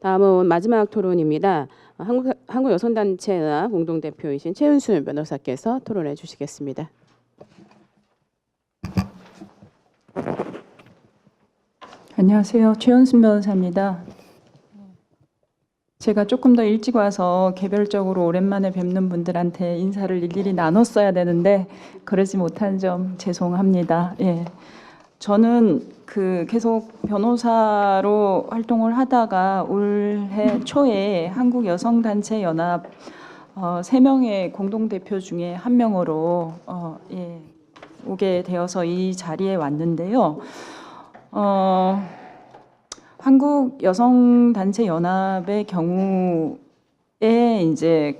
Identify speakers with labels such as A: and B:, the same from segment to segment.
A: 다음은 마지막 토론입니다. 한국여성단체연합 공동대표이신 최은순 변호사께서 토론해 주시겠습니다.
B: 안녕하세요. 최은순 변호사입니다. 제가 조금 더 일찍 와서 개별적으로 오랜만에 뵙는 분들한테 인사를 일일이 나눴어야 되는데 그러지 못한 점 죄송합니다. 예. 저는 계속 변호사로 활동을 하다가 올해 초에 한국여성단체연합 3명의 공동대표 중에 한 명으로 오게 되어서 이 자리에 왔는데요. 한국여성단체연합의 경우에 이제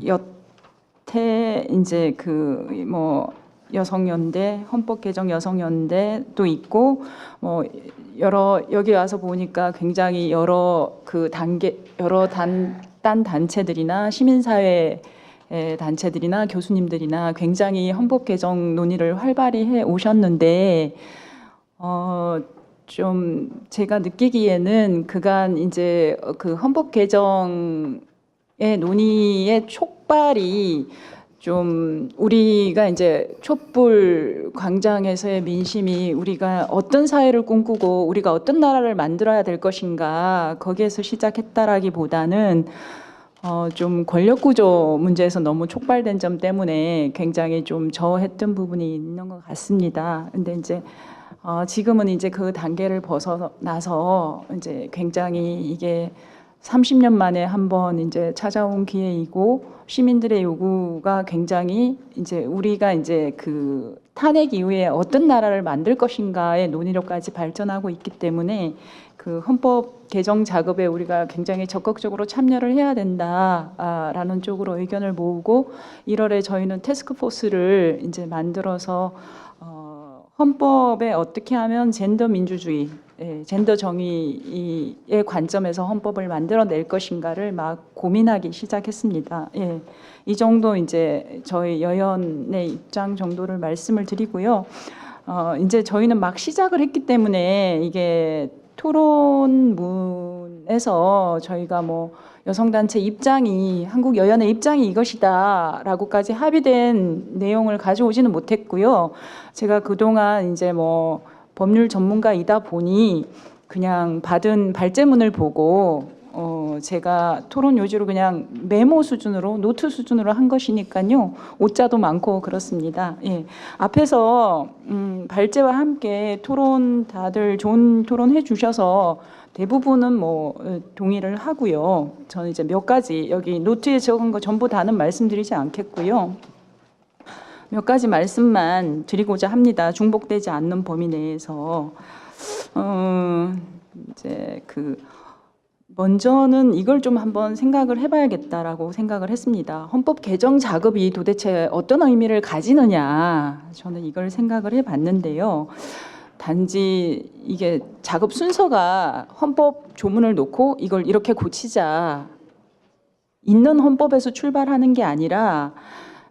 B: 여태 이제 여성연대, 헌법개정 여성연대도 있고 여기 와서 보니까 굉장히 여러 딴 단체들이나 시민사회 단체들이나 교수님들이나 굉장히 헌법개정 논의를 활발히 해 오셨는데 좀 제가 느끼기에는 그간 이제 헌법 개정의 논의의 촉발이 좀 우리가 이제 촛불 광장에서의 민심이 우리가 어떤 사회를 꿈꾸고 우리가 어떤 나라를 만들어야 될 것인가 거기에서 시작했다라기보다는 좀 권력구조 문제에서 너무 촉발된 점 때문에 굉장히 좀 저했던 부분이 있는 것 같습니다. 근데 이제 지금은 이제 그 단계를 벗어나서 이제 굉장히 이게 30년 만에 한번 이제 찾아온 기회이고 시민들의 요구가 굉장히 이제 우리가 이제 탄핵 이후에 어떤 나라를 만들 것인가의 논의로까지 발전하고 있기 때문에 헌법 개정 작업에 우리가 굉장히 적극적으로 참여를 해야 된다라는 쪽으로 의견을 모으고 1월에 저희는 태스크포스를 이제 만들어서 헌법에 어떻게 하면 젠더 민주주의, 젠더 정의의 관점에서 헌법을 만들어낼 것인가를 막 고민하기 시작했습니다. 이 정도 이제 저희 여연의 입장 정도를 말씀을 드리고요. 이제 저희는 막 시작을 했기 때문에 이게 토론문에서 저희가 여성단체 입장이 한국 여연의 입장이 이것이다라고까지 합의된 내용을 가져오지는 못했고요. 제가 그동안 이제 법률 전문가이다 보니 그냥 받은 발제문을 보고 제가 토론 요지로 그냥 메모 수준으로 노트 수준으로 한 것이니까요. 오자도 많고 그렇습니다. 앞에서 발제와 함께 토론 다들 좋은 토론 해주셔서 대부분은 동의를 하고요. 저는 이제 몇 가지 여기 노트에 적은 거 전부 다는 말씀드리지 않겠고요. 몇 가지 말씀만 드리고자 합니다. 중복되지 않는 범위 내에서 이제 먼저는 이걸 좀 한번 생각을 해봐야겠다라고 생각을 했습니다. 헌법 개정 작업이 도대체 어떤 의미를 가지느냐 저는 이걸 생각을 해봤는데요. 단지 이게 작업 순서가 헌법 조문을 놓고 이걸 이렇게 고치자 있는 헌법에서 출발하는 게 아니라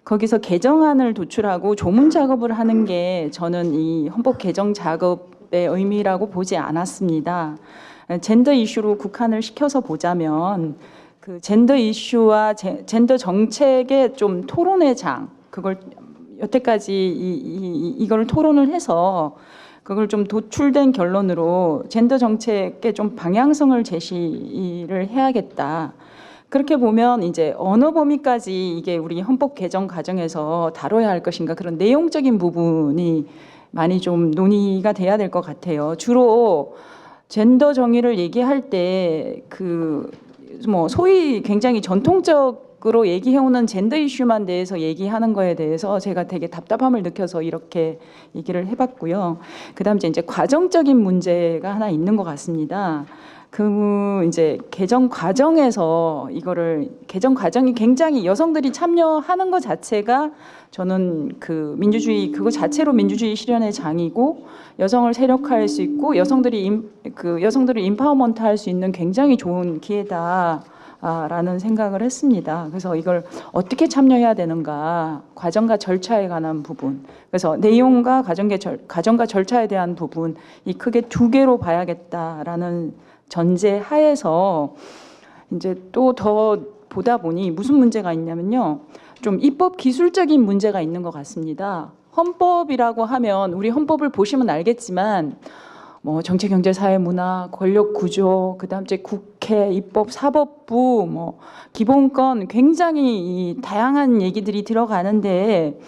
B: 거기서 개정안을 도출하고 조문 작업을 하는 게 저는 이 헌법 개정 작업의 의미라고 보지 않았습니다. 젠더 이슈로 국한을 시켜서 보자면 젠더 이슈와 젠더 정책의 좀 토론의 장 그걸 여태까지 이걸 토론을 해서 그걸 좀 도출된 결론으로 젠더 정책에 좀 방향성을 제시를 해야겠다. 그렇게 보면 이제 어느 범위까지 이게 우리 헌법 개정 과정에서 다뤄야 할 것인가 그런 내용적인 부분이 많이 좀 논의가 돼야 될 것 같아요. 주로 젠더 정의를 얘기할 때 소위 굉장히 전통적으로 얘기해오는 젠더 이슈만 대해서 얘기하는 거에 대해서 제가 되게 답답함을 느껴서 이렇게 얘기를 해봤고요. 그다음 이제 과정적인 문제가 하나 있는 것 같습니다. 이제 개정 과정에서 개정 과정이 굉장히 여성들이 참여하는 것 자체가 저는 민주주의 그거 자체로 민주주의 실현의 장이고 여성을 세력화할 수 있고 여성들을 임파워먼트 할 수 있는 굉장히 좋은 기회다라는 생각을 했습니다. 그래서 이걸 어떻게 참여해야 되는가 과정과 절차에 관한 부분 그래서 내용과 과정과 절차에 대한 부분 이 크게 두 개로 봐야겠다라는 전제 하에서 이제 또 더 보다 보니 무슨 문제가 있냐면요. 좀 입법 기술적인 문제가 있는 것 같습니다. 헌법이라고 하면 우리 헌법을 보시면 알겠지만 뭐 정치, 경제, 사회, 문화, 권력 구조, 그다음 이제 국회, 입법, 사법부, 뭐 기본권 굉장히 이 다양한 얘기들이 들어가는데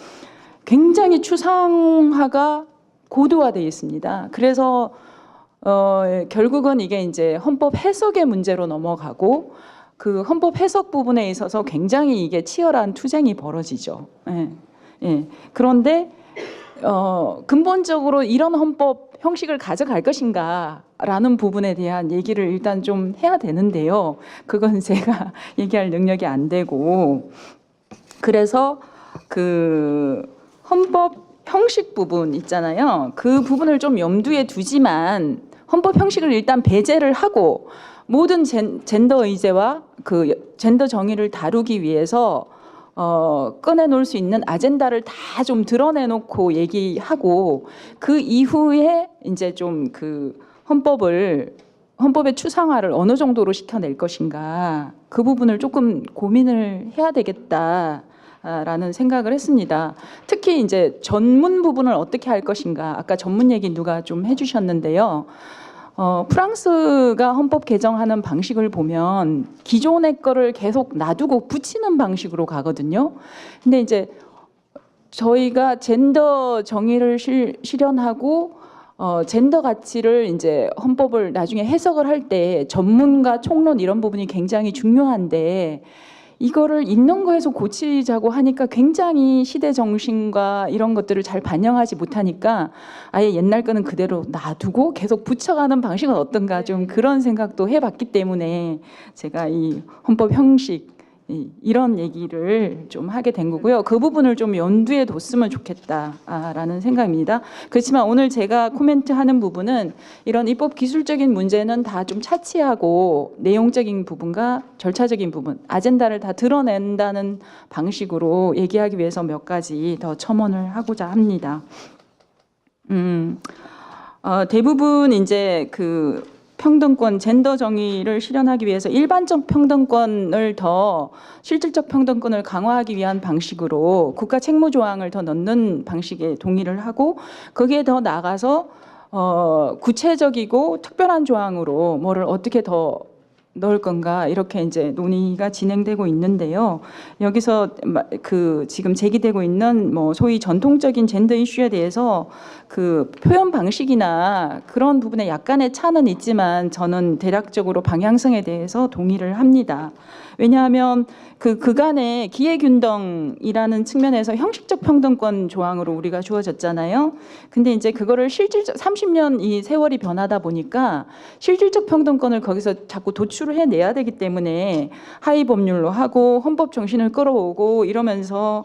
B: 굉장히 추상화가 고도화되어 있습니다. 그래서 결국은 이게 이제 헌법 해석의 문제로 넘어가고 그 헌법 해석 부분에 있어서 굉장히 이게 치열한 투쟁이 벌어지죠. 예. 예. 그런데 근본적으로 이런 헌법 형식을 가져갈 것인가라는 부분에 대한 얘기를 일단 좀 해야 되는데요. 그건 제가 얘기할 능력이 안 되고 그래서 그 헌법 형식 부분 있잖아요. 그 부분을 좀 염두에 두지만 헌법 형식을 일단 배제를 하고 모든 젠더 의제와 그 젠더 정의를 다루기 위해서 꺼내놓을 수 있는 아젠다를 다 좀 드러내놓고 얘기하고 그 이후에 이제 좀 그 헌법의 추상화를 어느 정도로 시켜낼 것인가 그 부분을 조금 고민을 해야 되겠다라는 생각을 했습니다. 특히 이제 전문 부분을 어떻게 할 것인가 아까 전문 얘기 누가 좀 해주셨는데요. 프랑스가 헌법 개정하는 방식을 보면 기존의 거를 계속 놔두고 붙이는 방식으로 가거든요. 근데 이제 저희가 젠더 정의를 실현하고 젠더 가치를 이제 헌법을 나중에 해석을 할 때 전문가 총론 이런 부분이 굉장히 중요한데 이거를 있는 거에서 고치자고 하니까 굉장히 시대 정신과 이런 것들을 잘 반영하지 못하니까 아예 옛날 거는 그대로 놔두고 계속 붙여가는 방식은 어떤가 좀 그런 생각도 해봤기 때문에 제가 이 헌법 형식 이런 얘기를 좀 하게 된 거고요. 그 부분을 좀 염두에 뒀으면 좋겠다라는 생각입니다. 그렇지만 오늘 제가 코멘트하는 부분은 이런 입법 기술적인 문제는 다 좀 차치하고 내용적인 부분과 절차적인 부분, 아젠다를 다 드러낸다는 방식으로 얘기하기 위해서 몇 가지 더 첨언을 하고자 합니다. 대부분 이제 그 평등권, 젠더 정의를 실현하기 위해서 일반적 평등권을 더 실질적 평등권을 강화하기 위한 방식으로 국가 책무 조항을 더 넣는 방식에 동의를 하고 거기에 더 나아가서 구체적이고 특별한 조항으로 뭐를 어떻게 더 넣을 건가 이렇게 이제 논의가 진행되고 있는데요. 여기서 그 지금 제기되고 있는 뭐 소위 전통적인 젠더 이슈에 대해서 그 표현 방식이나 그런 부분에 약간의 차는 있지만 저는 대략적으로 방향성에 대해서 동의를 합니다. 왜냐하면 그간의 기회균등이라는 측면에서 형식적 평등권 조항으로 우리가 주어졌잖아요. 근데 이제 그거를 실질적 30년 이 세월이 변하다 보니까 실질적 평등권을 거기서 자꾸 도출을 해내야 되기 때문에 하위 법률로 하고 헌법 정신을 끌어오고 이러면서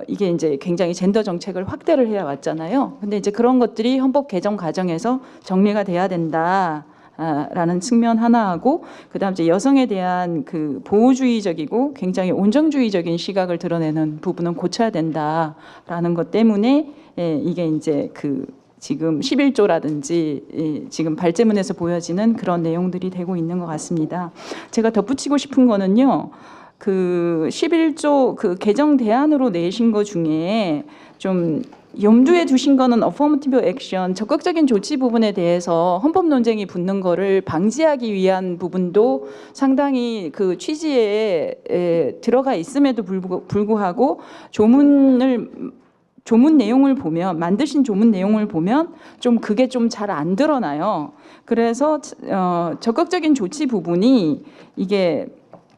B: 이게 이제 굉장히 젠더 정책을 확대를 해 왔잖아요. 근데 이제 그런 것들이 헌법 개정 과정에서 정리가 돼야 된다. 라는 측면 하나하고 그다음 이제 여성에 대한 그 보호주의적이고 굉장히 온정주의적인 시각을 드러내는 부분은 고쳐야 된다라는 것 때문에 이게 이제 그 지금 11조라든지 지금 발제문에서 보여지는 그런 내용들이 되고 있는 것 같습니다. 제가 덧붙이고 싶은 거는요. 그 11조 그 개정 대안으로 내신 것 중에 좀 염두에 두신 거는 어퍼머티브 액션, 적극적인 조치 부분에 대해서 헌법 논쟁이 붙는 거를 방지하기 위한 부분도 상당히 그 취지에 들어가 있음에도 불구하고 조문 내용을 보면 만드신 조문 내용을 보면 좀 그게 좀 잘 안 드러나요. 그래서 적극적인 조치 부분이 이게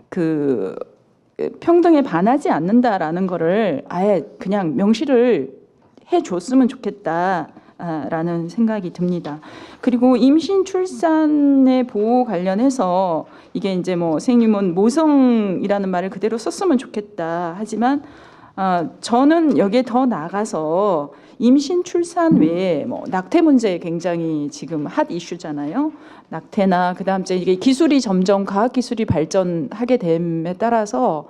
B: 그 평등에 반하지 않는다라는 거를 아예 그냥 명시를 해줬으면 좋겠다라는 생각이 듭니다. 그리고 임신 출산의 보호 관련해서 이게 이제 뭐 선생님은 모성이라는 말을 그대로 썼으면 좋겠다 하지만 저는 여기에 더 나가서 임신 출산 외에 뭐 낙태 문제 굉장히 지금 핫 이슈잖아요. 낙태나 그다음 이제 이게 기술이 점점 과학 기술이 발전하게 됨에 따라서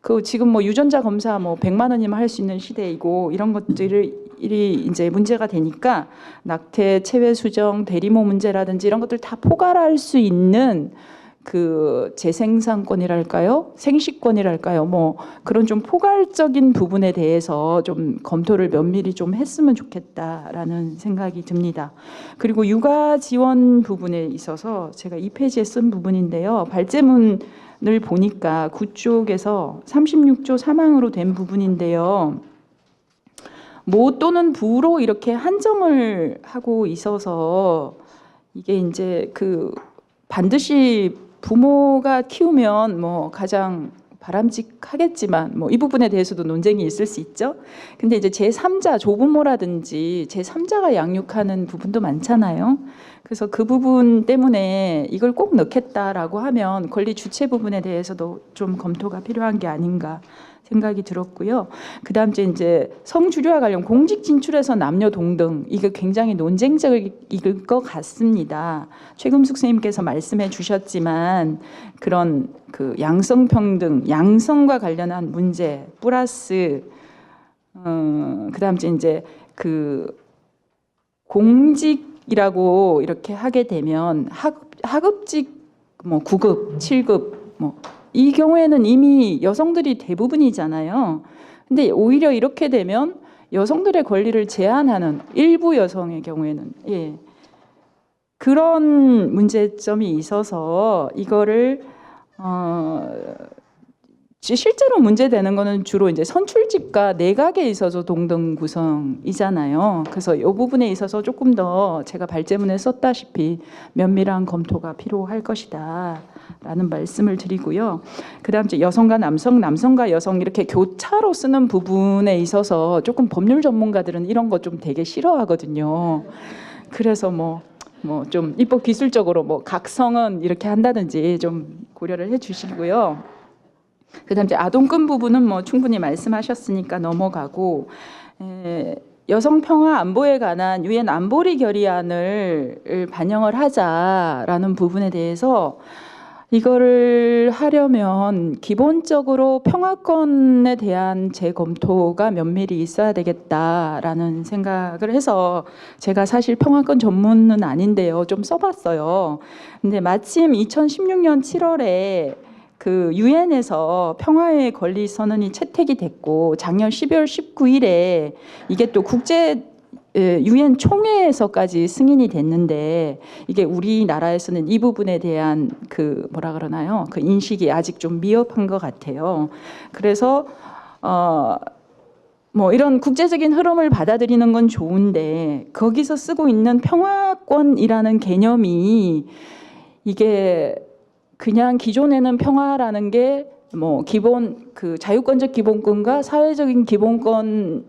B: 그 지금 뭐 유전자 검사 뭐 100만 원이면 할 수 있는 시대이고 이런 것들을 이제 문제가 되니까 낙태, 체외 수정, 대리모 문제라든지 이런 것들 다 포괄할 수 있는 그 재생산권이랄까요? 생식권이랄까요? 뭐 그런 좀 포괄적인 부분에 대해서 좀 검토를 면밀히 좀 했으면 좋겠다라는 생각이 듭니다. 그리고 육아 지원 부분에 있어서 제가 2페이지에 쓴 부분인데요. 발제문을 보니까 9쪽에서 36조 3항으로 된 부분인데요. 모 또는 부로 이렇게 한정을 하고 있어서 이게 이제 그 반드시 부모가 키우면 뭐 가장 바람직하겠지만 뭐 이 부분에 대해서도 논쟁이 있을 수 있죠. 근데 이제 제3자 조부모라든지 제3자가 양육하는 부분도 많잖아요. 그래서 그 부분 때문에 이걸 꼭 넣겠다라고 하면 권리 주체 부분에 대해서도 좀 검토가 필요한 게 아닌가 생각이 들었고요. 그다음 이제 성주류와 관련 공직 진출에서 남녀 동등 이게 굉장히 논쟁적일 것 같습니다. 최금숙 선생님께서 말씀해 주셨지만 그런 그 양성평등, 양성과 관련한 문제 플러스 그다음 이제 그 공직이라고 이렇게 하게 되면 하급직 뭐 9급, 7급 뭐 이 경우에는 이미 여성들이 대부분이잖아요. 근데 오히려 이렇게 되면 여성들의 권리를 제한하는 일부 여성의 경우에는 그런 문제점이 있어서 이거를 실제로 문제되는 거는 주로 이제 선출직과 내각에 있어서 동등 구성이잖아요. 그래서 이 부분에 있어서 조금 더 제가 발제문에 썼다시피 면밀한 검토가 필요할 것이다라는 말씀을 드리고요. 그다음 이제 여성과 남성, 남성과 여성 이렇게 교차로 쓰는 부분에 있어서 조금 법률 전문가들은 이런 거 좀 되게 싫어하거든요. 그래서 뭐 좀 입법 기술적으로 뭐 각성은 이렇게 한다든지 좀 고려를 해주시고요. 그다음 이제 아동권 부분은 뭐 충분히 말씀하셨으니까 넘어가고 여성 평화 안보에 관한 유엔 안보리 결의안을 반영을 하자라는 부분에 대해서 이거를 하려면 기본적으로 평화권에 대한 재검토가 면밀히 있어야 되겠다라는 생각을 해서 제가 사실 평화권 전문은 아닌데요. 좀 써봤어요. 근데 마침 2016년 7월에 그 유엔에서 평화의 권리 선언이 채택이 됐고 작년 12월 19일에 이게 또 국제 유엔 총회에서까지 승인이 됐는데 이게 우리나라에서는 이 부분에 대한 그 뭐라 그러나요? 그 인식이 아직 좀 미흡한 것 같아요. 그래서 뭐 이런 국제적인 흐름을 받아들이는 건 좋은데 거기서 쓰고 있는 평화권이라는 개념이 이게 그냥 기존에는 평화라는 게 뭐 기본 그 자유권적 기본권과 사회적인 기본권을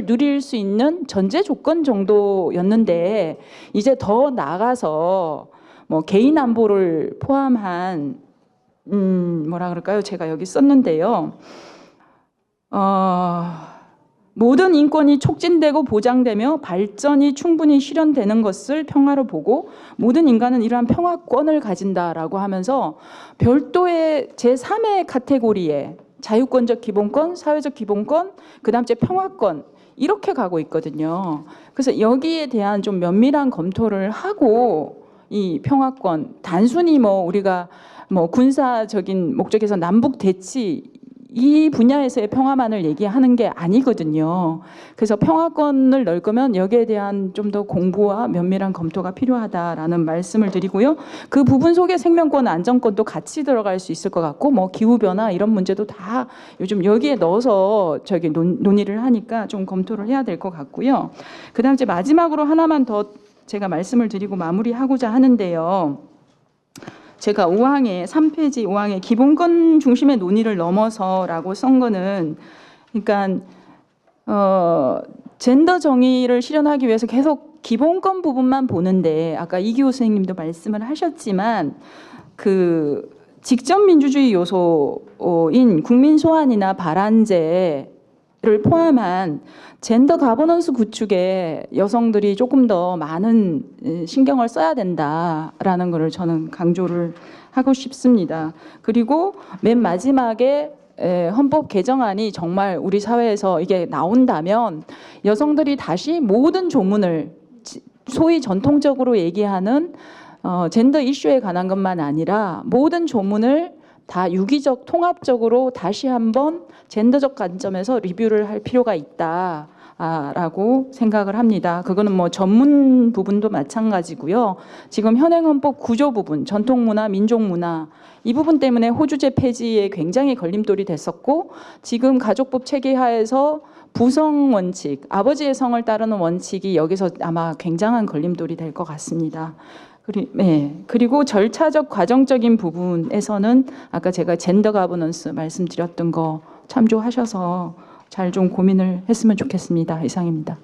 B: 누릴 수 있는 전제 조건 정도였는데 이제 더 나아가서 뭐 개인 안보를 포함한 뭐라 그럴까요? 제가 여기 썼는데요. 모든 인권이 촉진되고 보장되며 발전이 충분히 실현되는 것을 평화로 보고 모든 인간은 이러한 평화권을 가진다라고 하면서 별도의 제3의 카테고리에 자유권적 기본권, 사회적 기본권, 그다음 이제 평화권 이렇게 가고 있거든요. 그래서 여기에 대한 좀 면밀한 검토를 하고 이 평화권 단순히 뭐 우리가 뭐 군사적인 목적에서 남북 대치 이 분야에서의 평화만을 얘기하는 게 아니거든요. 그래서 평화권을 넣을 거면 여기에 대한 좀 더 공부와 면밀한 검토가 필요하다라는 말씀을 드리고요. 그 부분 속에 생명권, 안전권도 같이 들어갈 수 있을 것 같고 뭐 기후변화 이런 문제도 다 요즘 여기에 넣어서 저기 논의를 하니까 좀 검토를 해야 될 것 같고요. 그다음 이제 마지막으로 하나만 더 제가 말씀을 드리고 마무리하고자 하는데요. 제가 5항에 3페이지 5항에 기본권 중심의 논의를 넘어서라고 쓴 거는 그러니까 젠더 정의를 실현하기 위해서 계속 기본권 부분만 보는데 아까 이기호 선생님도 말씀을 하셨지만 그 직접 민주주의 요소인 국민 소환이나 발안제를 포함한 젠더 가버넌스 구축에 여성들이 조금 더 많은 신경을 써야 된다라는 것을 저는 강조를 하고 싶습니다. 그리고 맨 마지막에 헌법 개정안이 정말 우리 사회에서 이게 나온다면 여성들이 다시 모든 조문을 소위 전통적으로 얘기하는 젠더 이슈에 관한 것만 아니라 모든 조문을 다 유기적 통합적으로 다시 한번 젠더적 관점에서 리뷰를 할 필요가 있다라고 생각을 합니다. 그거는 뭐 전문 부분도 마찬가지고요. 지금 현행 헌법 구조 부분, 전통 문화, 민족 문화 이 부분 때문에 호주제 폐지에 굉장히 걸림돌이 됐었고 지금 가족법 체계하에서 부성 원칙, 아버지의 성을 따르는 원칙이 여기서 아마 굉장한 걸림돌이 될 것 같습니다. 그리고 절차적 과정적인 부분에서는 아까 제가 젠더 가버넌스 말씀드렸던 거 참조하셔서 잘 좀 고민을 했으면 좋겠습니다. 이상입니다.